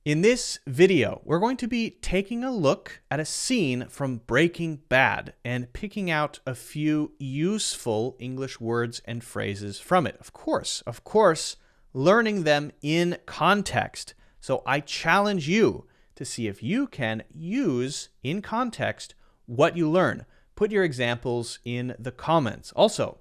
In this video, we're going to be taking a look at a scene from Breaking Bad and picking out a few useful English words and phrases from it. Of course, learning them in context. So I challenge you to see if you can use in context what you learn. Put your examples in the comments. Also,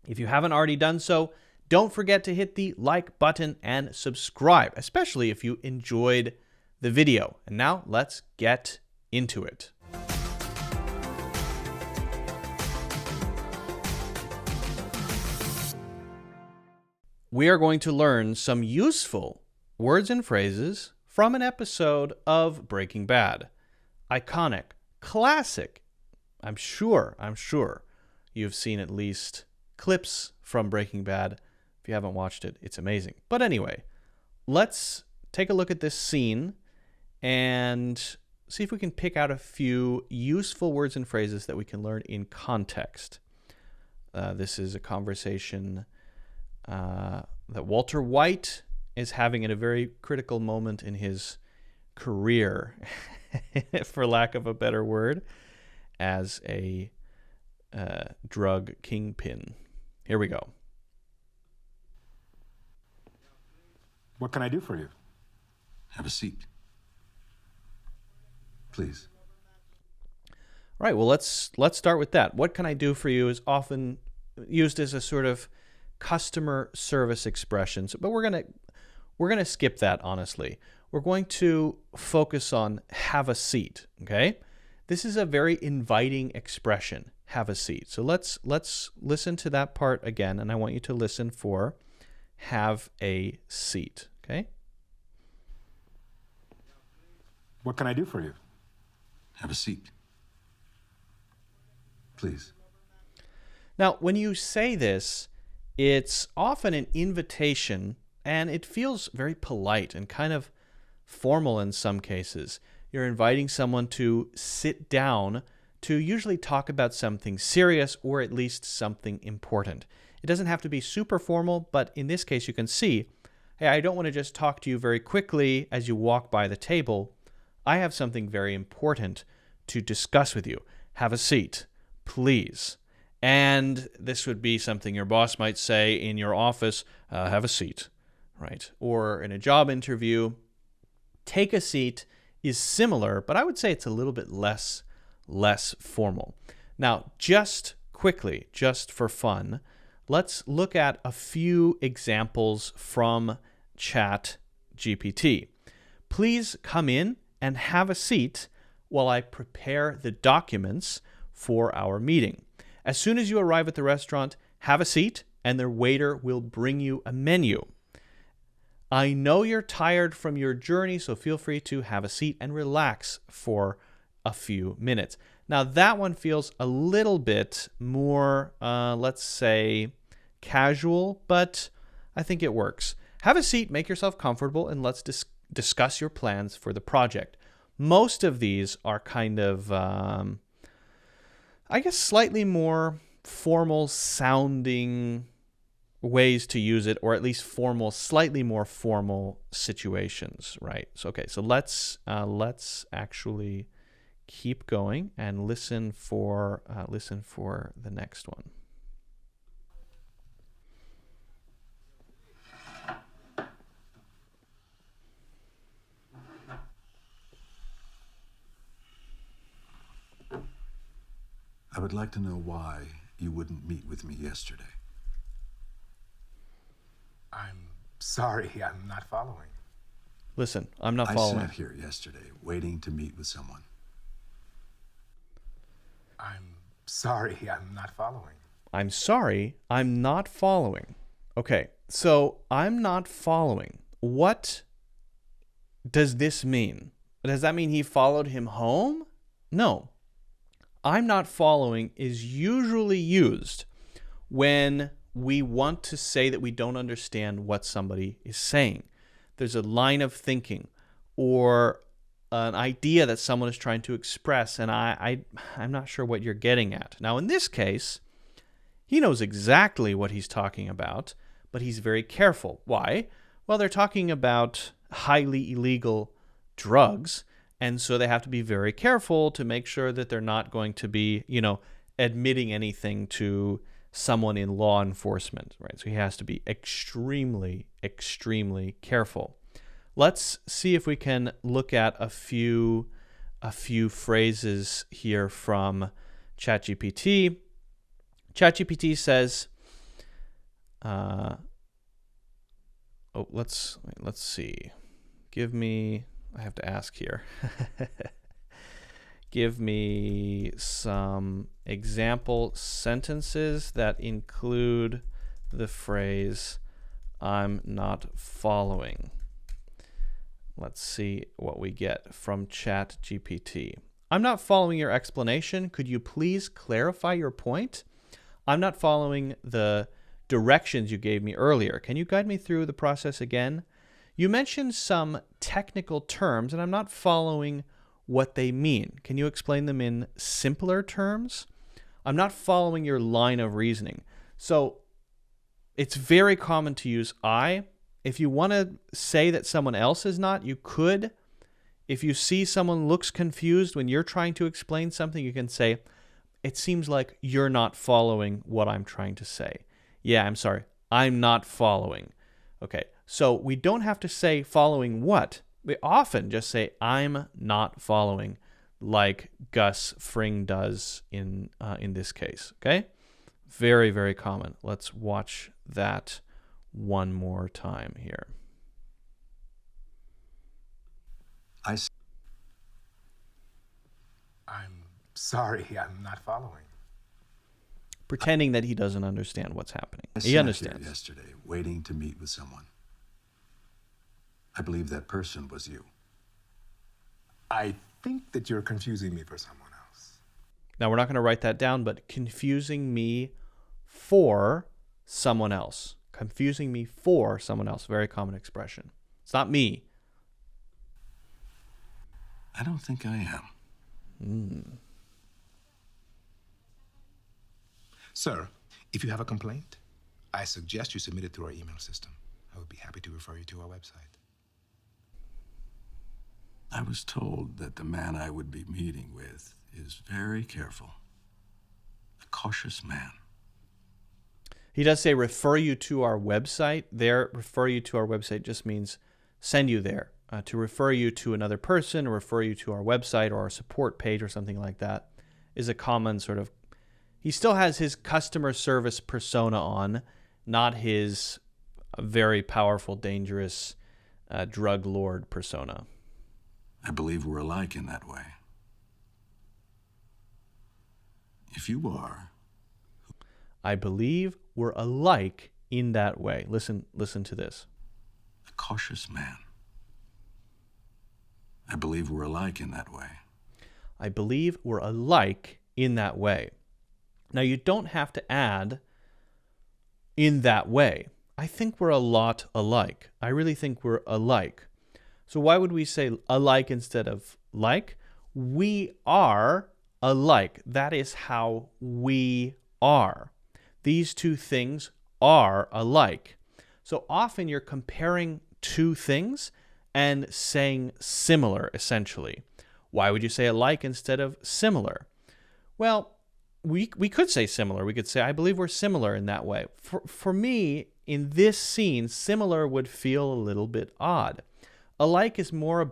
if you haven't already done so, don't forget to hit the like button and subscribe, especially if you enjoyed the video. And now let's get into it. We are going to learn some useful words and phrases from an episode of Breaking Bad. Iconic, classic. I'm sure you've seen at least clips from Breaking Bad. If you haven't watched it, it's amazing. But anyway, let's take a look at this scene and see if we can pick out a few useful words and phrases that we can learn in context. This is a conversation that Walter White is having at a very critical moment in his career, for lack of a better word, as a drug kingpin. Here we go. What can I do for you? Have a seat. Please. All right, well, let's start with that. What can I do for you is often used as a sort of customer service expression, but we're gonna skip that, honestly. We're going to focus on have a seat, okay? This is a very inviting expression, have a seat. So let's listen to that part again, and I want you to listen for have a seat, okay? What can I do for you? Have a seat. Please. Now, when you say this, it's often an invitation, and it feels very polite and kind of formal in some cases. You're inviting someone to sit down to usually talk about something serious or at least something important. It doesn't have to be super formal, but in this case you can see, hey, I don't want to just talk to you very quickly as you walk by the table. I have something very important to discuss with you. Have a seat, please. And this would be something your boss might say in your office, have a seat, right? Or in a job interview, take a seat is similar, but I would say it's a little bit less formal. Now, just quickly, just for fun, let's look at a few examples from ChatGPT. Please come in and have a seat while I prepare the documents for our meeting. As soon as you arrive at the restaurant, have a seat and the waiter will bring you a menu. I know you're tired from your journey, so feel free to have a seat and relax for a few minutes. Now, that one feels a little bit more, let's say, casual, but I think it works. Have a seat, make yourself comfortable, and let's discuss your plans for the project. Most of these are kind of, I guess, slightly more formal sounding ways to use it, or at least formal, slightly more formal situations, right? So, okay, so let's actually keep going and listen for the next one. I would like to know why you wouldn't meet with me yesterday. I'm sorry, I'm not following. Listen, I'm not following. I sat here yesterday waiting to meet with someone. I'm sorry, I'm not following. I'm sorry, I'm not following. Okay, so I'm not following. What does this mean? Does that mean he followed him home? No. I'm not following is usually used when we want to say that we don't understand what somebody is saying. There's a line of thinking or an idea that someone is trying to express, and I'm not sure what you're getting at. Now, in this case, he knows exactly what he's talking about, but he's very careful. Why? Well, they're talking about highly illegal drugs. And so they have to be very careful to make sure that they're not going to be, admitting anything to someone in law enforcement, right? So he has to be extremely, extremely careful. Let's see if we can look at a few phrases here from ChatGPT. ChatGPT says, let's see. I have to ask here. Give me some example sentences that include the phrase, I'm not following. Let's see what we get from ChatGPT. I'm not following your explanation. Could you please clarify your point? I'm not following the directions you gave me earlier. Can you guide me through the process again? You mentioned some technical terms, and I'm not following what they mean. Can you explain them in simpler terms? I'm not following your line of reasoning. So it's very common to use I. If you want to say that someone else is not, you could. If you see someone looks confused when you're trying to explain something, you can say, it seems like you're not following what I'm trying to say. Yeah, I'm sorry. I'm not following. Okay, so we don't have to say following what. We often just say, I'm not following, like Gus Fring does in this case. Okay? Very, very common. Let's watch that one more time here. I'm sorry, I'm not following. Pretending that he doesn't understand what's happening. I He sat understands. here yesterday waiting to meet with someone. I believe that person was you. I think that you're confusing me for someone else. Now, we're not going to write that down, but confusing me for someone else. Confusing me for someone else. Very common expression. It's not me. I don't think I am. Sir, if you have a complaint, I suggest you submit it through our email system. I would be happy to refer you to our website. I was told that the man I would be meeting with is very careful, a cautious man. He does say refer you to our website. There, refer you to our website just means send you there. To refer you to another person or refer you to our website or our support page or something like that is a common sort of... He still has his customer service persona on, not his very powerful, dangerous drug lord persona. I believe we're alike in that way. If you are, I believe we're alike in that way. Listen to this. a cautious man. I believe we're alike in that way. I believe we're alike in that way. Now, you don't have to add in that way. I think we're a lot alike. I really think we're alike. So why would we say alike instead of like? We are alike. That is how we are. These two things are alike. So often you're comparing two things and saying similar, essentially. Why would you say alike instead of similar? Well, we could say similar. We could say, I believe we're similar in that way. For me, in this scene, similar would feel a little bit odd. Alike is more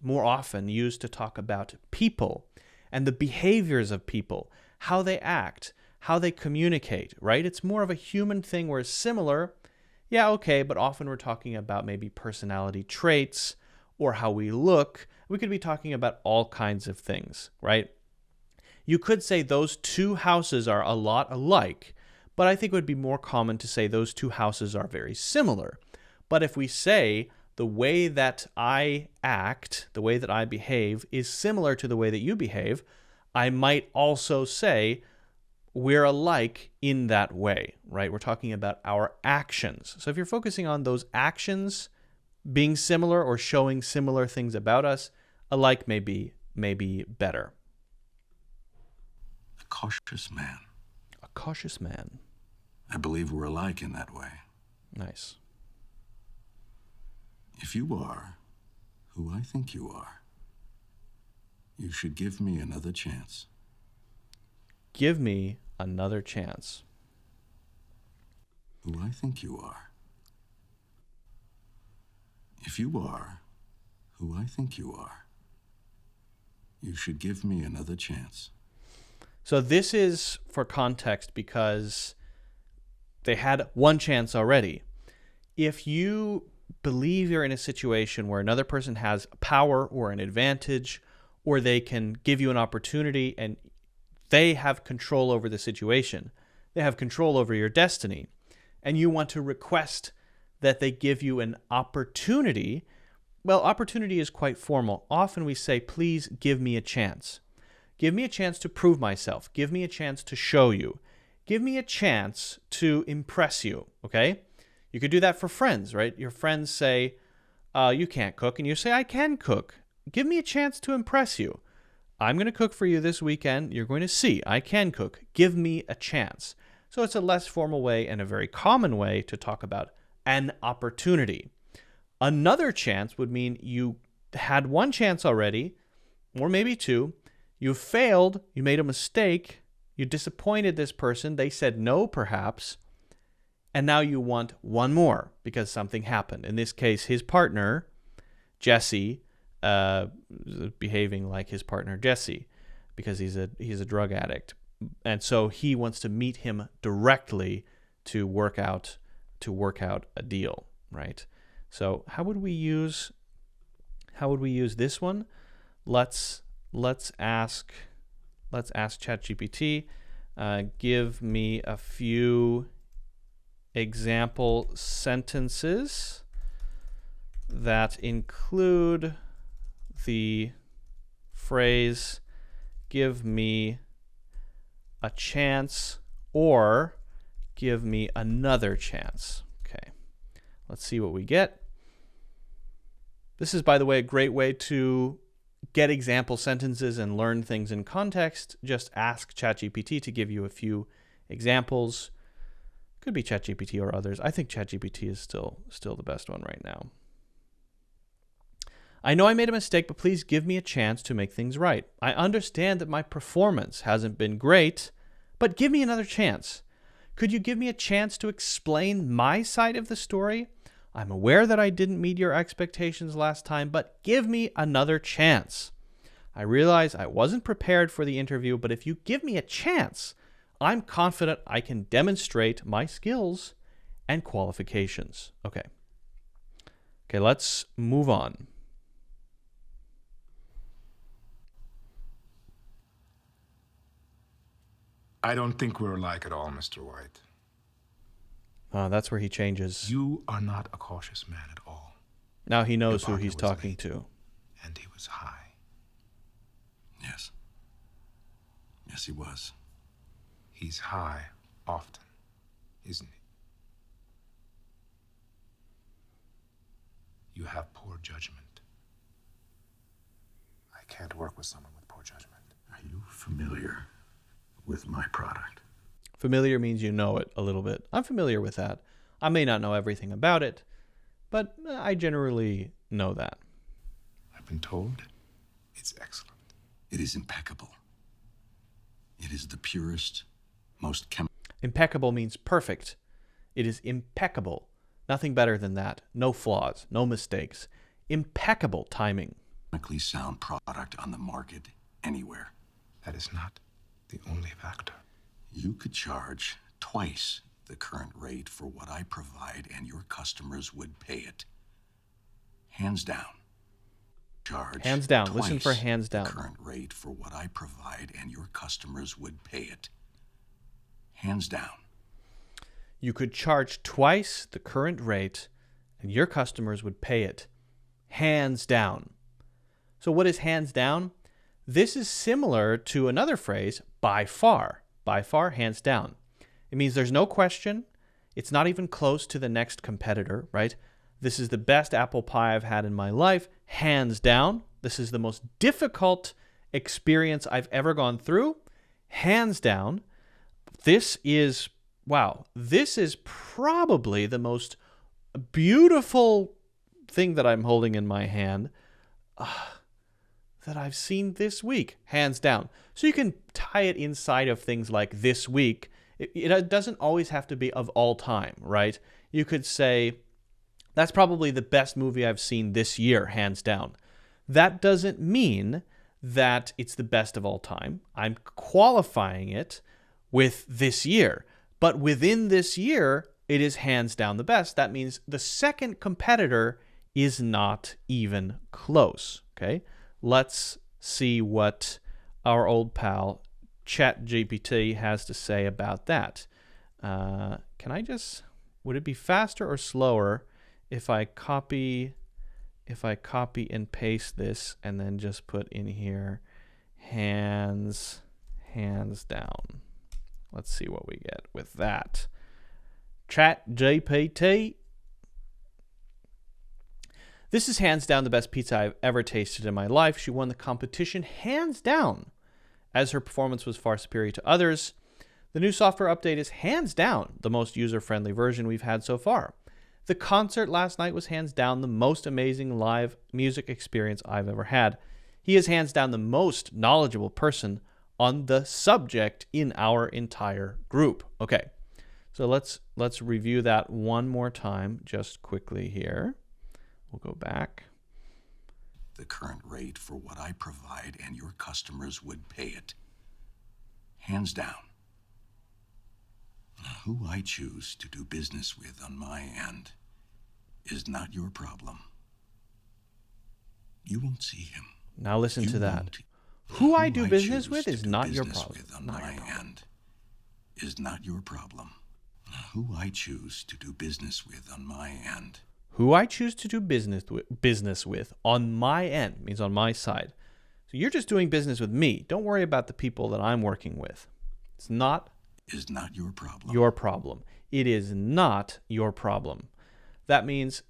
often used to talk about people and the behaviors of people, how they act, how they communicate, right? It's more of a human thing, whereas similar, yeah, okay, but often we're talking about maybe personality traits or how we look. We could be talking about all kinds of things, right? You could say those two houses are a lot alike, but I think it would be more common to say those two houses are very similar. But if we say the way that I act, the way that I behave is similar to the way that you behave, I might also say we're alike in that way, right? We're talking about our actions. So if you're focusing on those actions being similar or showing similar things about us, alike may be better. A cautious man. A cautious man. I believe we're alike in that way. Nice. If you are who I think you are. You should give me another chance. Give me another chance. Who I think you are. If you are who I think you are, you should give me another chance. So this is for context because they had one chance already. If you believe you're in a situation where another person has power or an advantage, or they can give you an opportunity and they have control over the situation, they have control over your destiny, and you want to request that they give you an opportunity, well, opportunity is quite formal. Often we say, please give me a chance. Give me a chance to prove myself. Give me a chance to show you. Give me a chance to impress you, okay? You could do that for friends, right? Your friends say, you can't cook, and you say, I can cook. Give me a chance to impress you. I'm going to cook for you this weekend. You're going to see I can cook. Give me a chance. So it's a less formal way and a very common way to talk about an opportunity. Another chance would mean you had one chance already, or maybe two. You failed. You made a mistake. You disappointed this person. They said no, perhaps. And now you want one more because something happened. In this case, his partner, Jesse, behaving like his partner Jesse because he's a drug addict, and so he wants to meet him directly to work out a deal, right? So how would we use this one? Let's ask ChatGPT, give me a few example sentences that include the phrase, give me a chance, or give me another chance. Okay, let's see what we get. This is, by the way, a great way to get example sentences and learn things in context. Just ask ChatGPT to give you a few examples. Could be ChatGPT or others. I think ChatGPT is still the best one right now. I know I made a mistake, but please give me a chance to make things right. I understand that my performance hasn't been great, but give me another chance. Could you give me a chance to explain my side of the story? I'm aware that I didn't meet your expectations last time, but give me another chance. I realize I wasn't prepared for the interview, but if you give me a chance, I'm confident I can demonstrate my skills and qualifications. Okay, let's move on. I don't think we're alike at all, Mr. White. That's where he changes. You are not a cautious man at all. Now he knows Your who he's partner was talking late, to. And he was high. Yes. Yes, he was. He's high often, isn't he? You have poor judgment. I can't work with someone with poor judgment. Are you familiar with my product? Familiar means you know it a little bit. I'm familiar with that. I may not know everything about it, but I generally know that. I've been told it's excellent. It is impeccable. It is the purest, most Impeccable means perfect. It is impeccable. Nothing better than that. No flaws, no mistakes. Impeccable timing. chemically sound product on the market anywhere. That is not the only factor. You could charge twice the current rate for what I provide, and your customers would pay it. Hands down. Charge hands down. twice Listen for hands down. the current rate for what I provide, and your customers would pay it. Hands down. You could charge twice the current rate, and your customers would pay it. Hands down. So what is hands down? This is similar to another phrase, by far. By far, hands down. It means there's no question. It's not even close to the next competitor, right? This is the best apple pie I've had in my life, hands down. This is the most difficult experience I've ever gone through, hands down. This is, wow, this is probably the most beautiful thing that I'm holding in my hand. that I've seen this week, hands down. So you can tie it inside of things like this week. It doesn't always have to be of all time, right? You could say, that's probably the best movie I've seen this year, hands down. That doesn't mean that it's the best of all time. I'm qualifying it with this year. But within this year, it is hands down the best. That means the second competitor is not even close, okay? Let's see what our old pal ChatGPT has to say about that. Would it be faster or slower if I copy and paste this and then just put in here hands down? Let's see what we get with that. ChatGPT. This is hands down the best pizza I've ever tasted in my life. She won the competition hands down, as her performance was far superior to others. The new software update is hands down the most user-friendly version we've had so far. The concert last night was hands down the most amazing live music experience I've ever had. He is hands down the most knowledgeable person on the subject in our entire group. Okay, so let's review that one more time just quickly here. We'll go back. The current rate for what I provide and your customers would pay it. Hands down. Who I choose to do business with on my end is not your problem. You won't see him. Now listen to that. Who I do business with is not your problem. On my end is not your problem. Who I choose to do business with on my end. Who I choose to do business with on my end means on my side. So you're just doing business with me. Don't worry about the people that I'm working with. It's not your problem. Your problem. It is not your problem. That means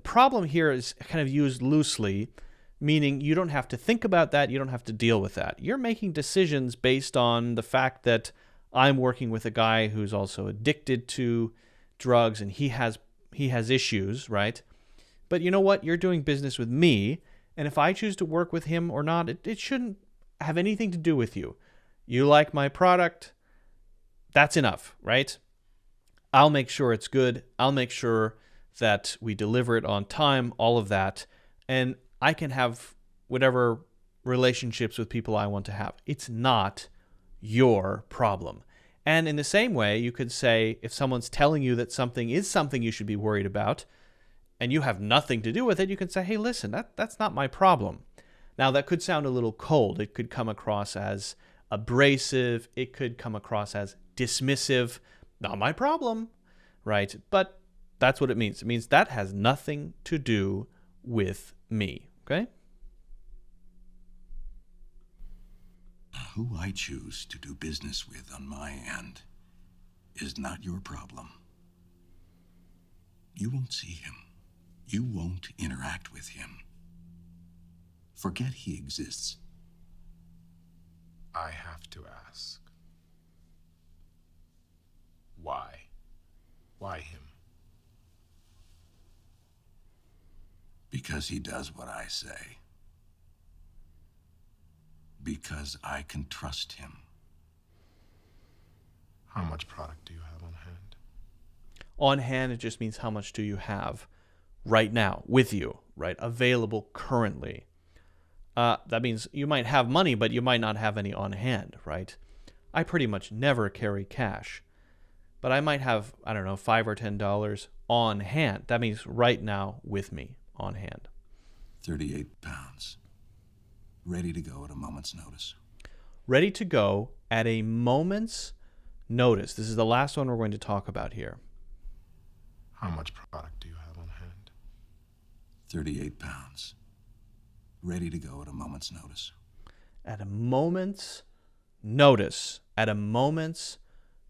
problem here is kind of used loosely, meaning you don't have to think about that. You don't have to deal with that. You're making decisions based on the fact that I'm working with a guy who's also addicted to drugs and he has issues, right? But you know what? You're doing business with me, and if I choose to work with him or not, it shouldn't have anything to do with you. You like my product, that's enough, right? I'll make sure it's good. I'll make sure that we deliver it on time, all of that, and I can have whatever relationships with people I want to have. It's not your problem. And in the same way, you could say if someone's telling you that something is something you should be worried about and you have nothing to do with it, you can say, hey, listen, that's not my problem. Now, that could sound a little cold. It could come across as abrasive. It could come across as dismissive. Not my problem, right? But that's what it means. It means that has nothing to do with me, okay? Who I choose to do business with on my end is not your problem. You won't see him. You won't interact with him. Forget he exists. I have to ask. Why? Why him? Because he does what I say. Because I can trust him. How much product do you have on hand? On hand, it just means how much do you have right now with you, right? Available currently. That means you might have money, but you might not have any on hand, right? I pretty much never carry cash, but I might have, I don't know, $5 or $10 on hand. That means right now with me on hand. 38 pounds. Ready to go at a moment's notice. Ready to go at a moment's notice. This is the last one we're going to talk about here. How much product do you have on hand? 38 pounds. Ready to go at a moment's notice. At a moment's notice. At a moment's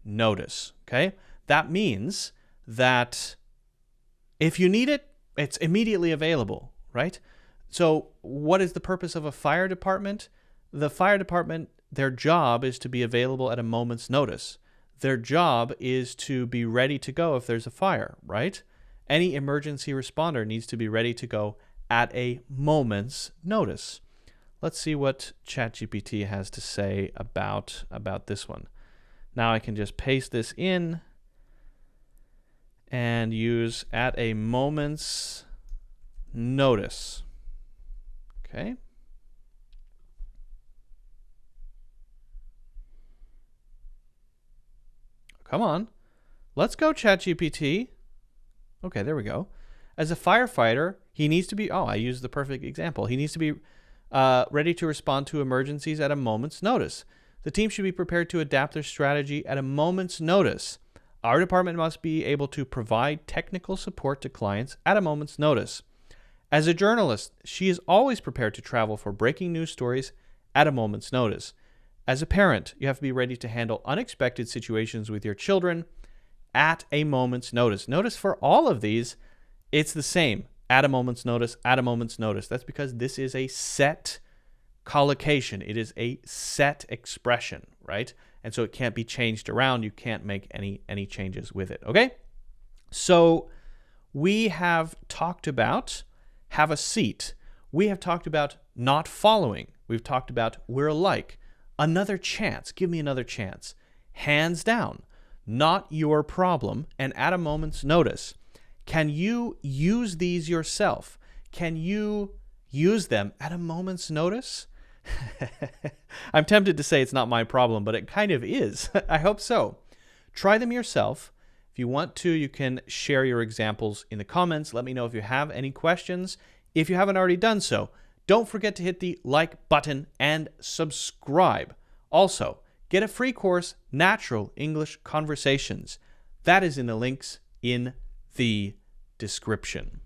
notice. Okay? That means that if you need it, it's immediately available, right? So what is the purpose of a fire department? The fire department, their job is to be available at a moment's notice. Their job is to be ready to go if there's a fire, right? Any emergency responder needs to be ready to go at a moment's notice. Let's see what ChatGPT has to say about this one. Now I can just paste this in and use at a moment's notice. Okay. Come on. Let's go, ChatGPT. Okay, there we go. As a firefighter, he needs to be, I used the perfect example. He needs to be ready to respond to emergencies at a moment's notice. The team should be prepared to adapt their strategy at a moment's notice. Our department must be able to provide technical support to clients at a moment's notice. As a journalist, she is always prepared to travel for breaking news stories at a moment's notice. As a parent, you have to be ready to handle unexpected situations with your children at a moment's notice. Notice for all of these, it's the same. At a moment's notice, at a moment's notice. That's because this is a set collocation. It is a set expression, right? And so it can't be changed around. You can't make any changes with it, okay? So we have talked about have a seat. We have talked about not following. We've talked about we're alike. Another chance. Give me another chance. Hands down. Not your problem. And at a moment's notice. Can you use these yourself? Can you use them at a moment's notice? I'm tempted to say it's not my problem, but it kind of is. I hope so. Try them yourself. If you want to, you can share your examples in the comments. Let me know if you have any questions. If you haven't already done so, don't forget to hit the like button and subscribe. Also, get a free course, Natural English Conversations. That is in the links in the description.